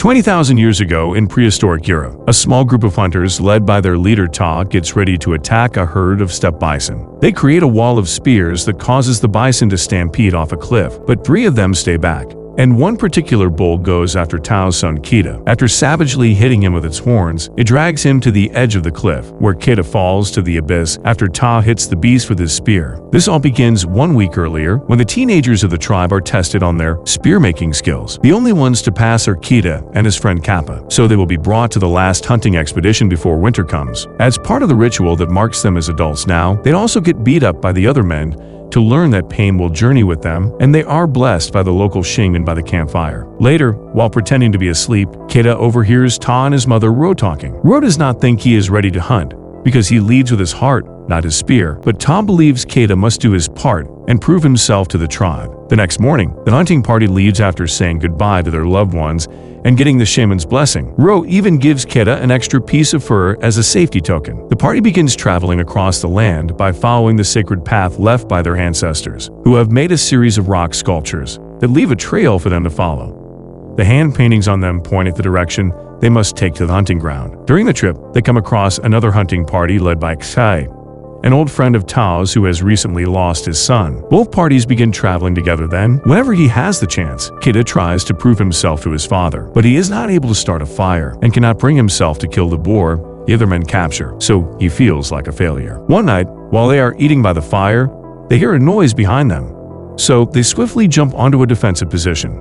20,000 years ago in prehistoric Europe, a small group of hunters led by their leader Ta gets ready to attack a herd of steppe bison. They create a wall of spears that causes the bison to stampede off a cliff, but 3 of them stay back. And one particular bull goes after Tao's son Keda. After savagely hitting him with its horns, it drags him to the edge of the cliff, where Keda falls to the abyss after Ta hits the beast with his spear. This all begins 1 week earlier, when the teenagers of the tribe are tested on their spear-making skills. The only ones to pass are Keda and his friend Kappa, so they will be brought to the last hunting expedition before winter comes. As part of the ritual that marks them as adults now, they also get beat up by the other men to learn that pain will journey with them, and they are blessed by the local shaman by the campfire. Later, while pretending to be asleep, Keda overhears Ta and his mother Ro talking. Ro does not think he is ready to hunt, because he leads with his heart, not his spear, but Ta believes Keda must do his part and prove himself to the tribe. The next morning, the hunting party leaves after saying goodbye to their loved ones and getting the shaman's blessing. Ro even gives Keda an extra piece of fur as a safety token. The party begins traveling across the land by following the sacred path left by their ancestors, who have made a series of rock sculptures that leave a trail for them to follow. The hand paintings on them point at the direction they must take to the hunting ground. During the trip, they come across another hunting party led by Keda, an old friend of Tao's who has recently lost his son. Both parties begin traveling together then. Whenever he has the chance, Keda tries to prove himself to his father, but he is not able to start a fire and cannot bring himself to kill the boar the other men capture, so he feels like a failure. One night, while they are eating by the fire, they hear a noise behind them, so they swiftly jump onto a defensive position.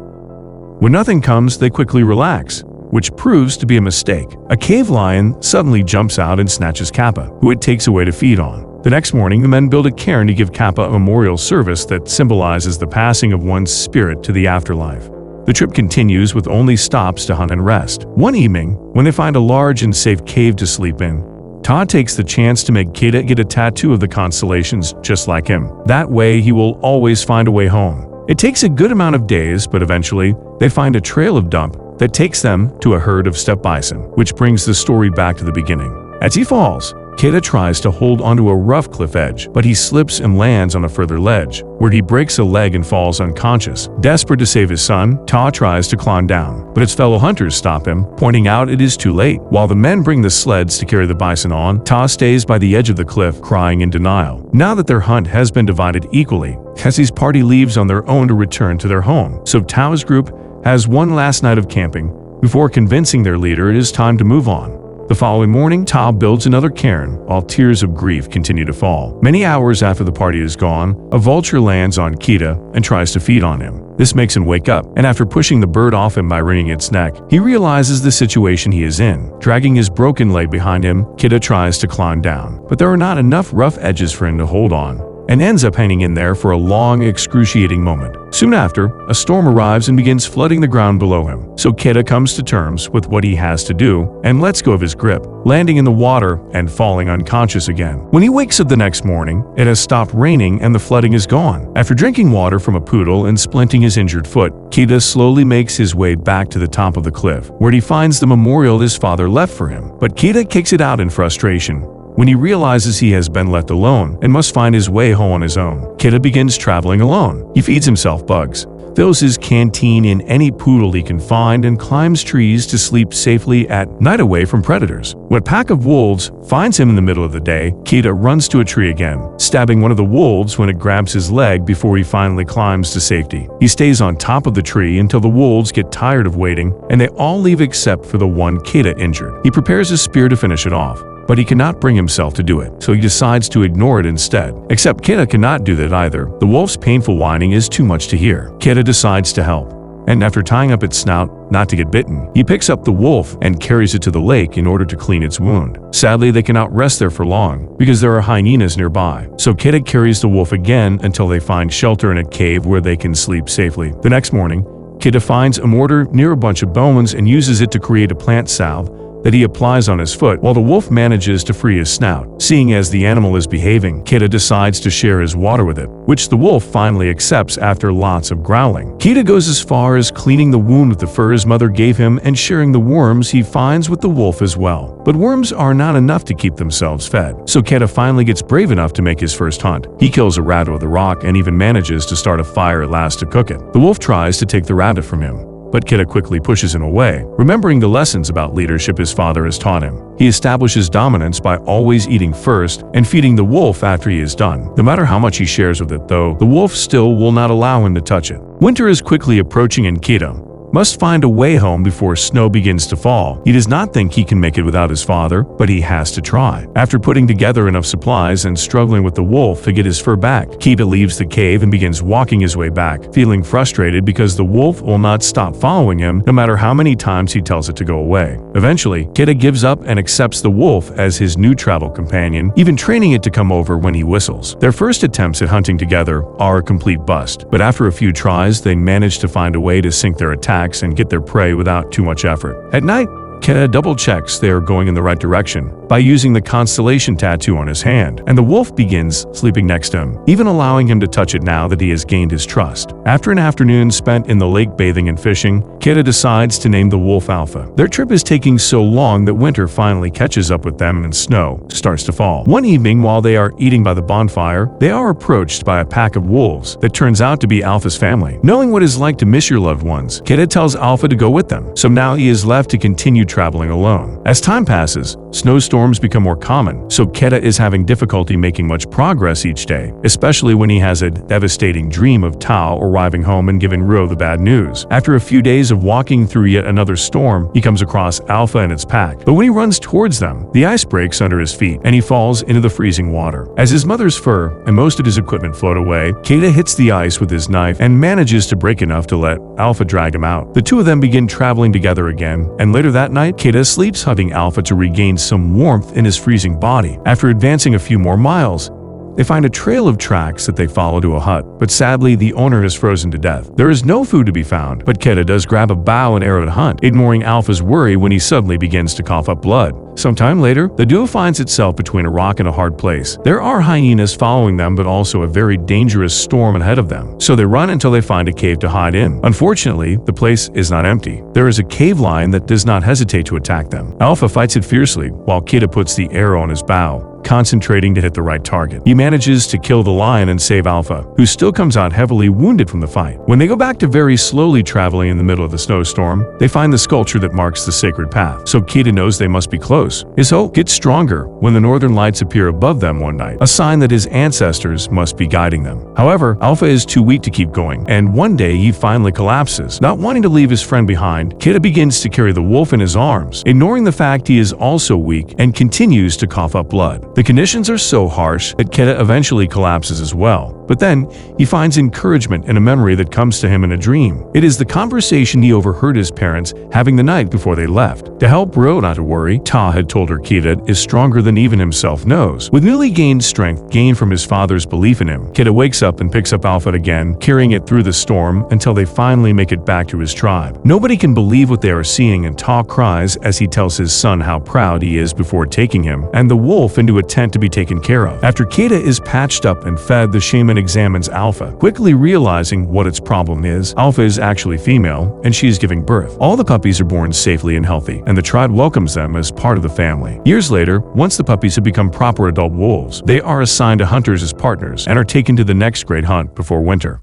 When nothing comes, they quickly relax, which proves to be a mistake. A cave lion suddenly jumps out and snatches Kappa, who it takes away to feed on. The next morning, the men build a cairn to give Kappa a memorial service that symbolizes the passing of one's spirit to the afterlife. The trip continues with only stops to hunt and rest. One evening, when they find a large and safe cave to sleep in, Ta takes the chance to make Keda get a tattoo of the constellations just like him. That way, he will always find a way home. It takes a good amount of days, but eventually, they find a trail of dump that takes them to a herd of steppe bison, which brings the story back to the beginning. As he falls, Keda tries to hold onto a rough cliff edge, but he slips and lands on a further ledge, where he breaks a leg and falls unconscious. Desperate to save his son, Ta tries to climb down, but his fellow hunters stop him, pointing out it is too late. While the men bring the sleds to carry the bison on, Ta stays by the edge of the cliff, crying in denial. Now that their hunt has been divided equally, Kessie's party leaves on their own to return to their home, so Tao's group has one last night of camping before convincing their leader it is time to move on. The following morning, Ta builds another cairn while tears of grief continue to fall. Many hours after the party is gone, a vulture lands on Keda and tries to feed on him. This makes him wake up, and after pushing the bird off him by wringing its neck, he realizes the situation he is in. Dragging his broken leg behind him, Keda tries to climb down, but there are not enough rough edges for him to hold on, and ends up hanging in there for a long, excruciating moment. Soon after, a storm arrives and begins flooding the ground below him, so Keda comes to terms with what he has to do and lets go of his grip, landing in the water and falling unconscious again. When he wakes up the next morning, it has stopped raining and the flooding is gone. After drinking water from a poodle and splinting his injured foot, Keda slowly makes his way back to the top of the cliff, where he finds the memorial his father left for him. But Keda kicks it out in frustration when he realizes he has been left alone and must find his way home on his own. Keda begins traveling alone. He feeds himself bugs, fills his canteen in any poodle he can find, and climbs trees to sleep safely at night away from predators. When a pack of wolves finds him in the middle of the day, Keda runs to a tree again, stabbing one of the wolves when it grabs his leg before he finally climbs to safety. He stays on top of the tree until the wolves get tired of waiting, and they all leave except for the one Keda injured. He prepares his spear to finish it off, but he cannot bring himself to do it, so he decides to ignore it instead. Except Keda cannot do that either. The wolf's painful whining is too much to hear. Keda decides to help, and after tying up its snout not to get bitten, he picks up the wolf and carries it to the lake in order to clean its wound. Sadly, they cannot rest there for long because there are hyenas nearby, so Keda carries the wolf again until they find shelter in a cave where they can sleep safely. The next morning, Keda finds a mortar near a bunch of bones and uses it to create a plant salve that he applies on his foot, while the wolf manages to free his snout. Seeing as the animal is behaving, Keda decides to share his water with it, which the wolf finally accepts after lots of growling. Keda goes as far as cleaning the wound with the fur his mother gave him and sharing the worms he finds with the wolf as well. But worms are not enough to keep themselves fed, so Keda finally gets brave enough to make his first hunt. He kills a rabbit with a rock and even manages to start a fire at last to cook it. The wolf tries to take the rabbit from him, but Keda quickly pushes him away, remembering the lessons about leadership his father has taught him. He establishes dominance by always eating first and feeding the wolf after he is done. No matter how much he shares with it, though, the wolf still will not allow him to touch it. Winter is quickly approaching and Keda must find a way home before snow begins to fall. He does not think he can make it without his father, but he has to try. After putting together enough supplies and struggling with the wolf to get his fur back, Keda leaves the cave and begins walking his way back, feeling frustrated because the wolf will not stop following him no matter how many times he tells it to go away. Eventually, Keda gives up and accepts the wolf as his new travel companion, even training it to come over when he whistles. Their first attempts at hunting together are a complete bust, but after a few tries, they manage to find a way to sync their attacks and get their prey without too much effort. At night, Keda double-checks they are going in the right direction by using the constellation tattoo on his hand, and the wolf begins sleeping next to him, even allowing him to touch it now that he has gained his trust. After an afternoon spent in the lake bathing and fishing, Keda decides to name the wolf Alpha. Their trip is taking so long that winter finally catches up with them and snow starts to fall. One evening, while they are eating by the bonfire, they are approached by a pack of wolves that turns out to be Alpha's family. Knowing what it's like to miss your loved ones, Keda tells Alpha to go with them, so now he is left to continue traveling alone. As time passes, snowstorms become more common, so Keda is having difficulty making much progress each day, especially when he has a devastating dream of Tao arriving home and giving Ro the bad news. After a few days of walking through yet another storm, he comes across Alpha and its pack, but when he runs towards them, the ice breaks under his feet and he falls into the freezing water. As his mother's fur and most of his equipment float away, Keda hits the ice with his knife and manages to break enough to let Alpha drag him out. The two of them begin traveling together again, and later that night, Keda sleeps hugging Alpha to regain some warmth in his freezing body. After advancing a few more miles, they find a trail of tracks that they follow to a hut, but sadly the owner is frozen to death. There is no food to be found, but Keda does grab a bow and arrow to hunt, ignoring Alpha's worry when he suddenly begins to cough up blood. Sometime later, the duo finds itself between a rock and a hard place. There are hyenas following them, but also a very dangerous storm ahead of them, so they run until they find a cave to hide in. Unfortunately, the place is not empty. There is a cave lion that does not hesitate to attack them. Alpha fights it fiercely, while Keda puts the arrow on his bow, concentrating to hit the right target. He manages to kill the lion and save Alpha, who still comes out heavily wounded from the fight. When they go back to very slowly traveling in the middle of the snowstorm, they find the sculpture that marks the sacred path, so Keda knows they must be close. His hope gets stronger when the northern lights appear above them one night, a sign that his ancestors must be guiding them. However, Alpha is too weak to keep going, and one day he finally collapses. Not wanting to leave his friend behind, Keda begins to carry the wolf in his arms, ignoring the fact he is also weak and continues to cough up blood. The conditions are so harsh that Keda eventually collapses as well, but then he finds encouragement in a memory that comes to him in a dream. It is the conversation he overheard his parents having the night before they left. To help Ro not to worry, Ta had told her Keda is stronger than even himself knows. With newly gained strength gained from his father's belief in him, Keda wakes up and picks up Alpha again, carrying it through the storm until they finally make it back to his tribe. Nobody can believe what they are seeing, and Ta cries as he tells his son how proud he is before taking him and the wolf into a tent to be taken care of. After Keda is patched up and fed, the shaman examines Alpha, quickly realizing what its problem is. Alpha is actually female, and she is giving birth. All the puppies are born safely and healthy, and the tribe welcomes them as part of the family. Years later, once the puppies have become proper adult wolves, they are assigned to hunters as partners and are taken to the next great hunt before winter.